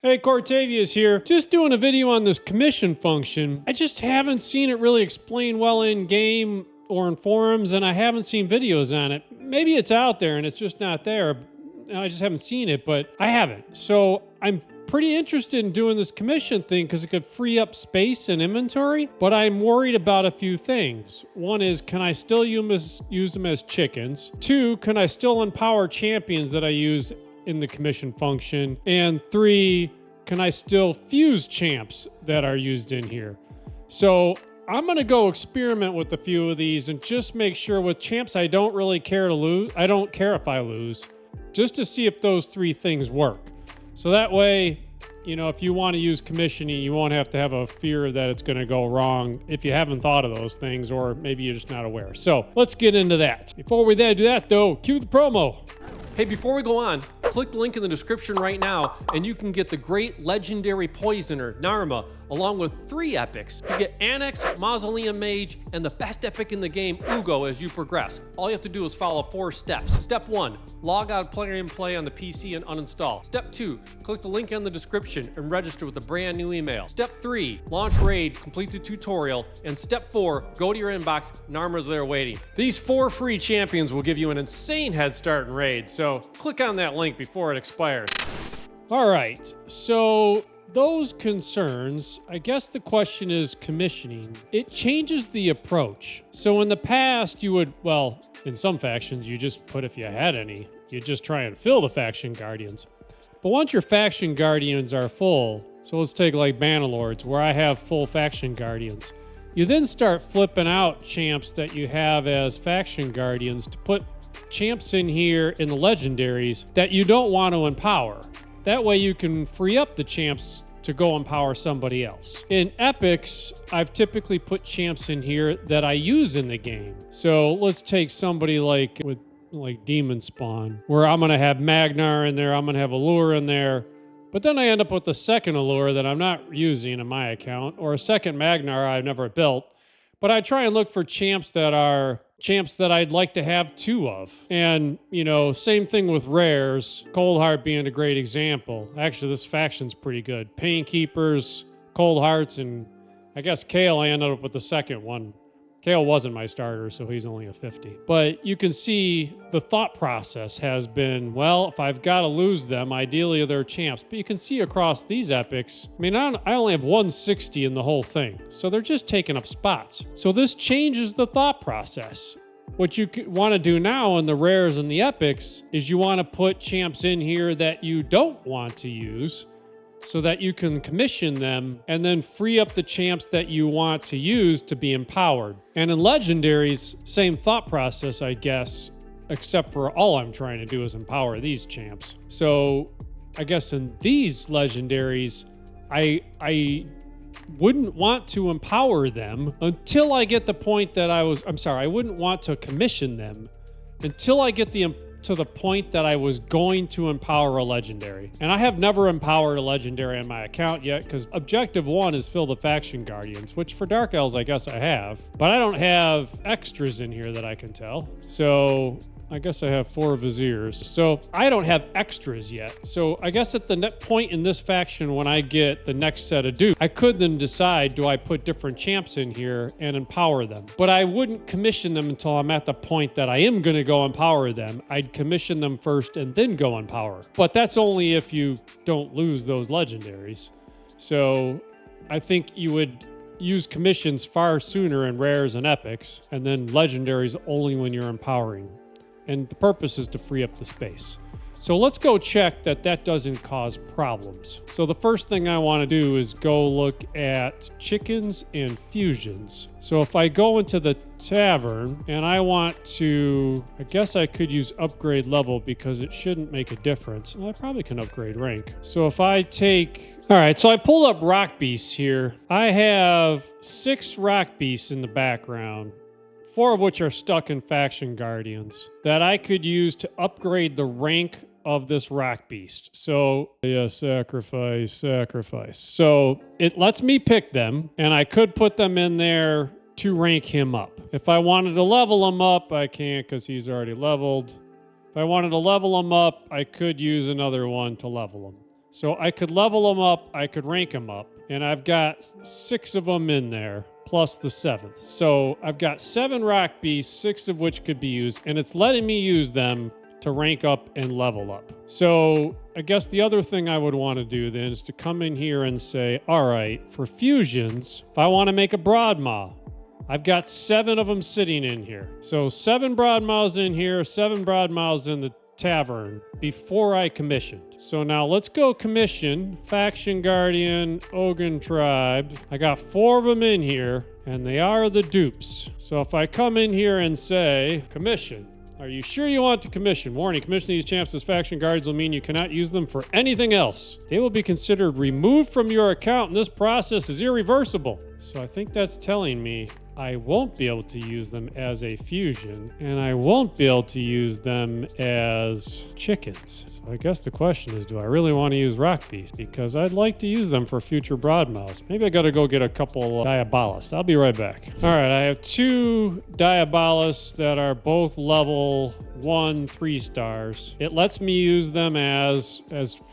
Hey, Cortavius here. Just doing a video on this commission function. I just haven't seen it really explained well in game or in forums, and I haven't seen videos on it. Maybe it's out there and it's just not there, and I just haven't seen it, but I haven't. So I'm pretty interested in doing this commission thing because it could free up space and inventory, but I'm worried about a few things. One is, can I still use them as chickens? Two, can I still empower champions that I use in the commission function? And three, can I still fuse champs that are used in here? So I'm going to go experiment with a few of these and just make sure with champs I don't really care to lose. I don't care if I lose, just to see if those three things work. So that way, you know, if you want to use commissioning, you won't have to have a fear that it's going to go wrong if you haven't thought of those things, or maybe you're just not aware. So let's get into that. Before we do that though, cue the promo. Hey, before we go on, click the link in the description right now and you can get the great legendary poisoner, Narma, along with 3 epics. You get Anax, Mausoleum Mage, and the best epic in the game, Uugo, as you progress. All you have to do is follow 4 steps. Step 1, log out Play and Play on the PC and uninstall. Step 2, click the link in the description and register with a brand new email. Step 3, launch Raid, complete the tutorial. And Step 4, go to your inbox, Narma's there waiting. These 4 free champions will give you an insane head start in Raid, so click on that link before it expires. All right, so those concerns, I guess the question is commissioning. It changes the approach. So in the past, you would, well, in some factions, you just put, if you had any, you just try and fill the faction guardians. But once your faction guardians are full, so let's take like Bannerlords, where I have full faction guardians, you then start flipping out champs that you have as faction guardians to put champs in here in the legendaries that you don't want to empower. That way you can free up the champs to go empower somebody else. In epics, I've typically put champs in here that I use in the game. So let's take somebody like Demon Spawn, where I'm going to have Magnar in there, I'm going to have Allure in there, but then I end up with the second Allure that I'm not using in my account, or a second Magnar I've never built. But I try and look for champs that are champs that I'd like to have 2 of. And, you know, same thing with rares, Coldheart being a great example. Actually, this faction's pretty good. Painkeepers, Cold Hearts, and I guess Kale, I ended up with the second one. Kale wasn't my starter, so he's only a 50. But you can see the thought process has been, well, if I've got to lose them, ideally they're champs. But you can see across these epics, I mean, I only have 160 in the whole thing. So they're just taking up spots. So this changes the thought process. What you want to do now in the rares and the epics is you want to put champs in here that you don't want to use, so that you can commission them and then free up the champs that you want to use to be empowered. And in legendaries, same thought process, I guess, except for all I'm trying to do is empower these champs. So I guess in these legendaries, I wouldn't want to empower them until I get the point that I wouldn't want to commission them until I get to the point that I was going to empower a legendary. And I have never empowered a legendary on my account yet, because objective 1 is fill the faction guardians, which for Dark Elves I guess I have, but I don't have extras in here that I can tell. So I guess I have 4 viziers. So I don't have extras yet. So I guess at the point in this faction, when I get the next set of dudes, I could then decide, do I put different champs in here and empower them? But I wouldn't commission them until I'm at the point that I am going to go empower them. I'd commission them first and then go empower. But that's only if you don't lose those legendaries. So I think you would use commissions far sooner in rares and epics, and then legendaries only when you're empowering. And the purpose is to free up the space. So let's go check that that doesn't cause problems. So the first thing I want to do is go look at chickens and fusions. So if I go into the tavern and I want to, I guess I could use upgrade level because it shouldn't make a difference. Well, I probably can upgrade rank. So if I take, all right, so I pulled up rock beasts here. I have 6 rock beasts in the background, 4 of which are stuck in faction guardians that I could use to upgrade the rank of this rock beast. So yeah, sacrifice. So it lets me pick them, and I could put them in there to rank him up. If I wanted to level him up, I can't because he's already leveled. If I wanted to level him up, I could use another one to level him. So I could level them up, I could rank them up, and I've got 6 of them in there, plus the 7th. So I've got 7 rock beasts, 6 of which could be used, and it's letting me use them to rank up and level up. So I guess the other thing I would want to do then is to come in here and say, all right, for fusions, if I want to make a Broadmaw, I've got 7 of them sitting in here. So 7 Broadmaws in here, 7 Broadmaws in the tavern before I commissioned. So now let's go commission Faction Guardian, Ogun Tribe. I got 4 of them in here, and they are the dupes. So if I come in here and say, commission, are you sure you want to commission? Warning, commissioning these champs as faction guardians will mean you cannot use them for anything else. They will be considered removed from your account, and this process is irreversible. So I think that's telling me I won't be able to use them as a fusion, and I won't be able to use them as chickens. So I guess the question is, do I really want to use rock beasts? Because I'd like to use them for future broadmouths. Maybe I got to go get a couple Diabolus. I'll be right back. All right, I have 2 Diabolus that are both level 1 3 stars. It lets me use them as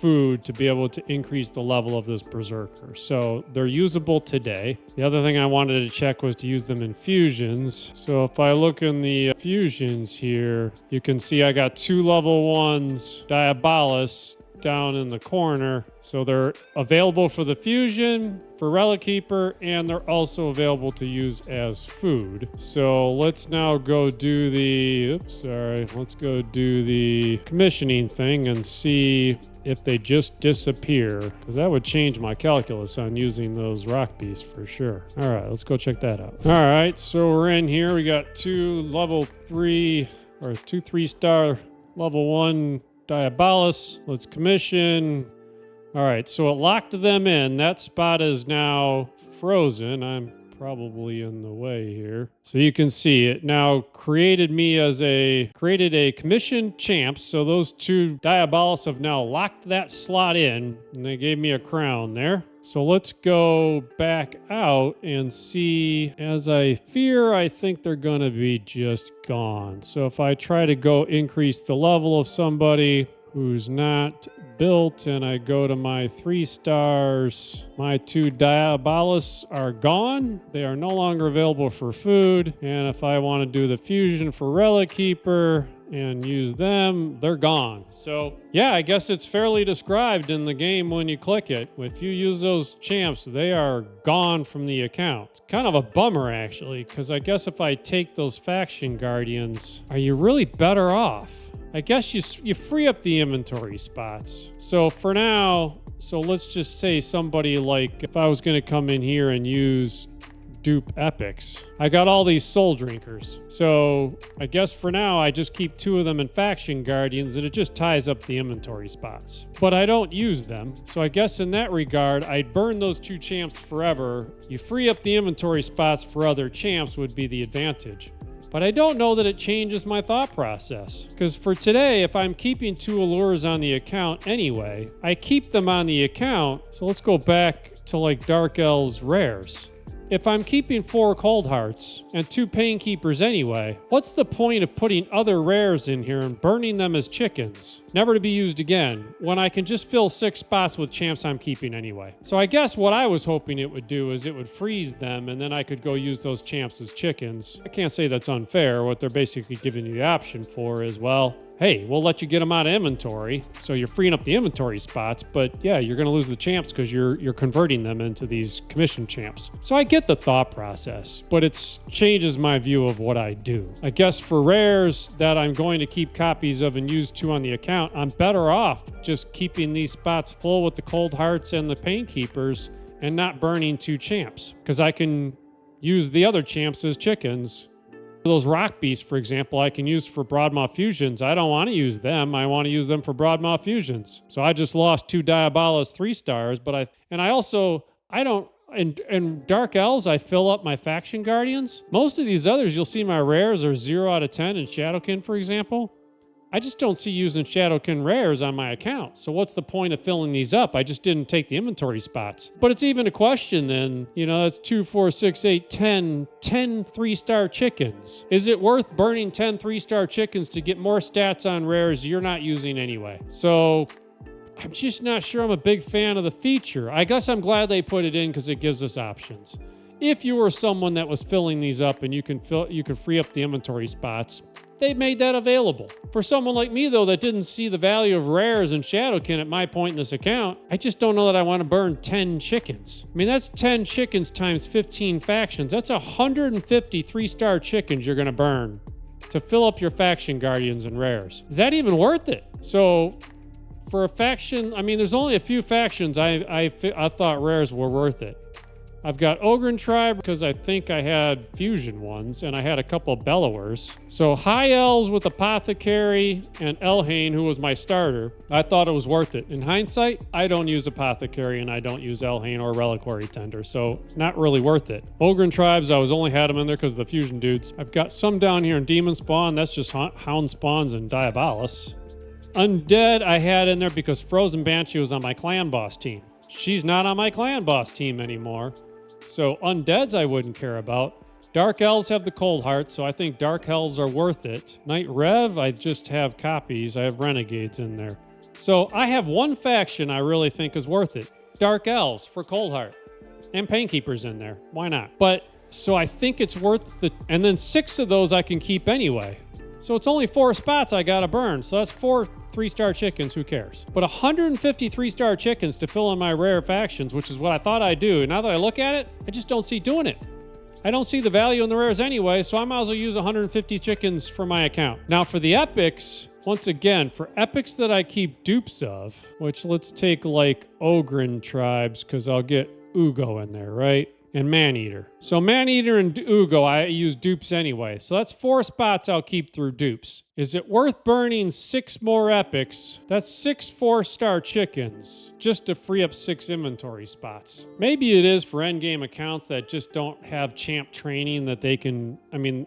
food to be able to increase the level of this berserker. So they're usable today. The other thing I wanted to check was to use them in fusions. So if I look in the fusions here, you can see I got 2 level 1s Diabolus down in the corner. So they're available for the fusion, for Relic Keeper, and they're also available to use as food. So let's now go do the, let's go do the commissioning thing and see if they just disappear, because that would change my calculus on using those rock beasts for sure. All right, let's go check that out. All right, so we're in here. We got 2 level 3 or 2 3-star level 1 Diabolus. Let's commission. All right, so it locked them in. That spot is now frozen. I'm probably in the way here. So you can see it now created a commission champ. So those 2 Diabolus have now locked that slot in, and they gave me a crown there. So let's go back out and see. As I fear, I think they're going to be just gone. So if I try to go increase the level of somebody who's not built and I go to my 3 stars, my 2 Diabolus are gone. They are no longer available for food. And if I want to do the fusion for Relic Keeper and use them, they're gone. So yeah, I guess it's fairly described in the game when you click it. If you use those champs, they are gone from the account. It's kind of a bummer actually, because I guess if I take those faction guardians, are you really better off? I guess you free up the inventory spots. So for now, so let's just say somebody like, if I was going to come in here and use dupe epics, I got all these soul drinkers. So I guess for now, I just keep 2 of them in faction guardians and it just ties up the inventory spots. But I don't use them. So I guess in that regard, I'd burn those 2 champs forever. You free up the inventory spots for other champs would be the advantage. But I don't know that it changes my thought process. Because for today, if I'm keeping 2 allures on the account anyway, I keep them on the account. So let's go back to like Dark Elves rares. If I'm keeping 4 Cold Hearts and 2 Pain Keepers anyway, what's the point of putting other rares in here and burning them as chickens, never to be used again, when I can just fill 6 spots with champs I'm keeping anyway? So I guess what I was hoping it would do is it would freeze them and then I could go use those champs as chickens. I can't say that's unfair. What they're basically giving you the option for is, well, hey, we'll let you get them out of inventory, so you're freeing up the inventory spots, but yeah, you're going to lose the champs because you're converting them into these commission champs. So I get the thought process, but it changes my view of what I do. I guess for rares that I'm going to keep copies of and use 2 on the account, I'm better off just keeping these spots full with the Cold Hearts and the Pain Keepers and not burning 2 champs, because I can use the other champs as chickens. Those rock beasts, for example, I can use for Broadmaw fusions. I don't want to use them. I want to use them for Broadmaw fusions. So I just lost 2 Diabolus 3 stars, but I don't, in Dark Elves, I fill up my faction guardians. Most of these others, you'll see my rares are 0 out of 10 in Shadowkin, for example. I just don't see using Shadowkin rares on my account. So what's the point of filling these up? I just didn't take the inventory spots. But it's even a question then, that's 2, 4, 6, 8, 10 3-star chickens. Is it worth burning 10 3-star chickens to get more stats on rares you're not using anyway? So I'm just not sure I'm a big fan of the feature. I guess I'm glad they put it in because it gives us options. If you were someone that was filling these up and you can free up the inventory spots, they made that available. For someone like me, though, that didn't see the value of rares and Shadowkin at my point in this account, I just don't know that I want to burn 10 chickens. I mean, that's 10 chickens times 15 factions. That's 150 3-star chickens you're going to burn to fill up your faction guardians and rares. Is that even worth it? So for a faction, I mean, there's only a few factions I thought rares were worth it. I've got Ogren Tribe because I think I had fusion ones, and I had a couple Bellowers. So High Elves with Apothecary and Elhain, who was my starter, I thought it was worth it. In hindsight, I don't use Apothecary and I don't use Elhain or Reliquary Tender, so not really worth it. Ogren Tribes, I only had them in there because of the fusion dudes. I've got some down here in Demon Spawn, that's just Hound Spawns and Diabolus. Undead I had in there because Frozen Banshee was on my clan boss team. She's not on my clan boss team anymore. So Undeads I wouldn't care about. Dark Elves have the Cold Heart, so I think Dark Elves are worth it. Knight Rev, I just have copies. I have Renegades in there. So I have one faction I really think is worth it. Dark Elves for Cold Heart. And Painkeepers in there. Why not? But, so I think it's worth the... And then 6 of those I can keep anyway. So it's only 4 spots I gotta burn. So that's 4 3-star chickens, who cares? But 150 3-star chickens to fill in my rare factions, which is what I thought I'd do. Now that I look at it, I just don't see doing it. I don't see the value in the rares anyway, so I might as well use 150 chickens for my account. Now for the epics, once again, for epics that I keep dupes of, which let's take like Ogren Tribes, because I'll get Uugo in there, right? And Maneater. So Maneater and Uugo, I use dupes anyway. So that's 4 spots I'll keep through dupes. Is it worth burning 6 more epics? That's 6 4-star chickens just to free up 6 inventory spots. Maybe it is for endgame accounts that just don't have champ training that they can... I mean,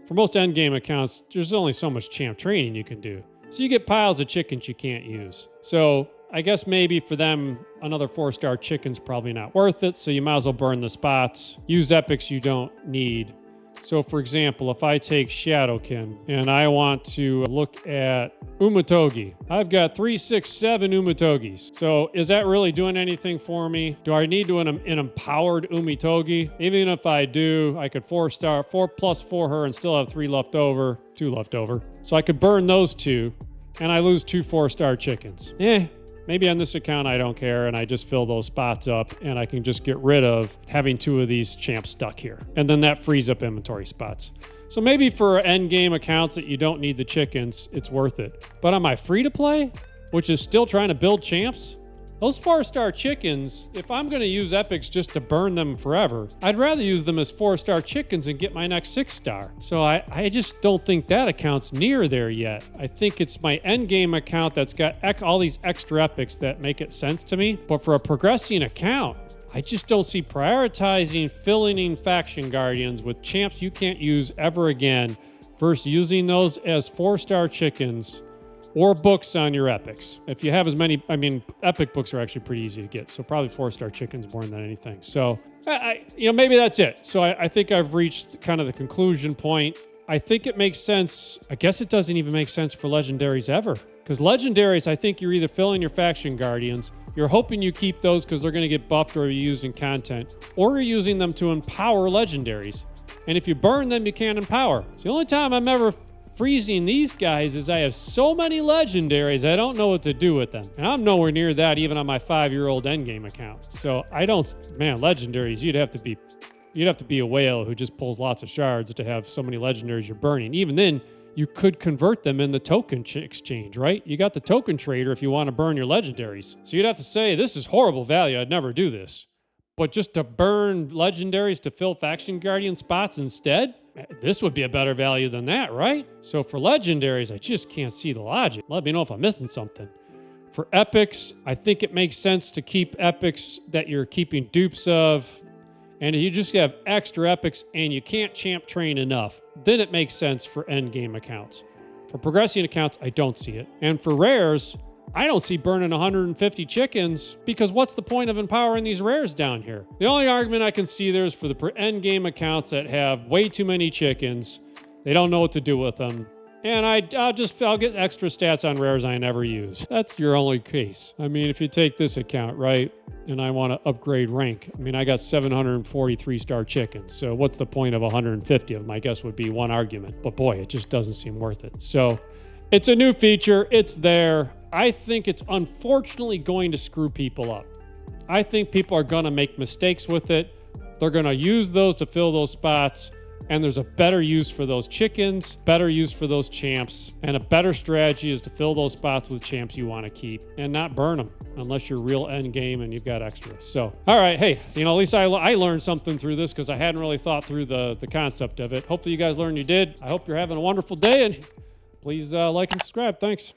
for most endgame accounts, there's only so much champ training you can do. So you get piles of chickens you can't use. So I guess maybe for them, another 4-star chicken's probably not worth it, so you might as well burn the spots. Use epics you don't need. So for example, if I take Shadowkin and I want to look at Umatogi, I've got 3, 6, 7 Umatogis. So is that really doing anything for me? Do I need to an empowered Umatogi? Even if I do, I could 4-star, 4+4 her and still have 3 left over, 2 left over. So I could burn those 2 and I lose 2 4-star chickens. Maybe on this account I don't care and I just fill those spots up and I can just get rid of having 2 of these champs stuck here. And then that frees up inventory spots. So maybe for end game accounts that you don't need the chickens, it's worth it. But on my free to play, which is still trying to build champs, those 4-star chickens, if I'm going to use epics just to burn them forever, I'd rather use them as 4-star chickens and get my next 6-star. So I just don't think that account's near there yet. I think it's my endgame account that's got all these extra epics that make it sense to me. But for a progressing account, I just don't see prioritizing filling in faction guardians with champs you can't use ever again versus using those as 4-star chickens or books on your epics. If you have as many, I mean, epic books are actually pretty easy to get, so probably 4-star chickens more than anything. So, maybe that's it. So I think I've reached kind of the conclusion point. I think it makes sense. I guess it doesn't even make sense for legendaries ever. Because legendaries, I think you're either filling your faction guardians, you're hoping you keep those because they're going to get buffed or be used in content, or you're using them to empower legendaries. And if you burn them, you can't empower. So the only time I'm ever freezing these guys is I have so many legendaries I don't know what to do with them, and I'm nowhere near that even on my 5-year-old endgame account. So legendaries, you'd have to be a whale who just pulls lots of shards to have so many legendaries you're burning. Even then, you could convert them in the token exchange, right? You got the token trader if you want to burn your legendaries. So you'd have to say, this is horrible value, I'd never do this. But just to burn legendaries to fill faction guardian spots instead, this would be a better value than that, right? So for legendaries, I just can't see the logic. Let me know if I'm missing something. For epics, I think it makes sense to keep epics that you're keeping dupes of. And if you just have extra epics and you can't champ train enough, then it makes sense for endgame accounts. For progressing accounts, I don't see it. And for rares, I don't see burning 150 chickens because what's the point of empowering these rares down here? The only argument I can see there is for the end game accounts that have way too many chickens. They don't know what to do with them. And I'll get extra stats on rares I never use. That's your only case. I mean, if you take this account, right, and I want to upgrade rank, I mean, I got 743 star chickens. So what's the point of 150 of them? I guess would be one argument. But boy, it just doesn't seem worth it. So it's a new feature. It's there. I think it's unfortunately going to screw people up. I think people are going to make mistakes with it. They're going to use those to fill those spots. And there's a better use for those chickens, better use for those champs, and a better strategy is to fill those spots with champs you want to keep and not burn them unless you're real end game and you've got extra. So, all right, hey, at least I learned something through this because I hadn't really thought through the concept of it. Hopefully you guys learned you did. I hope you're having a wonderful day, and please like and subscribe. Thanks.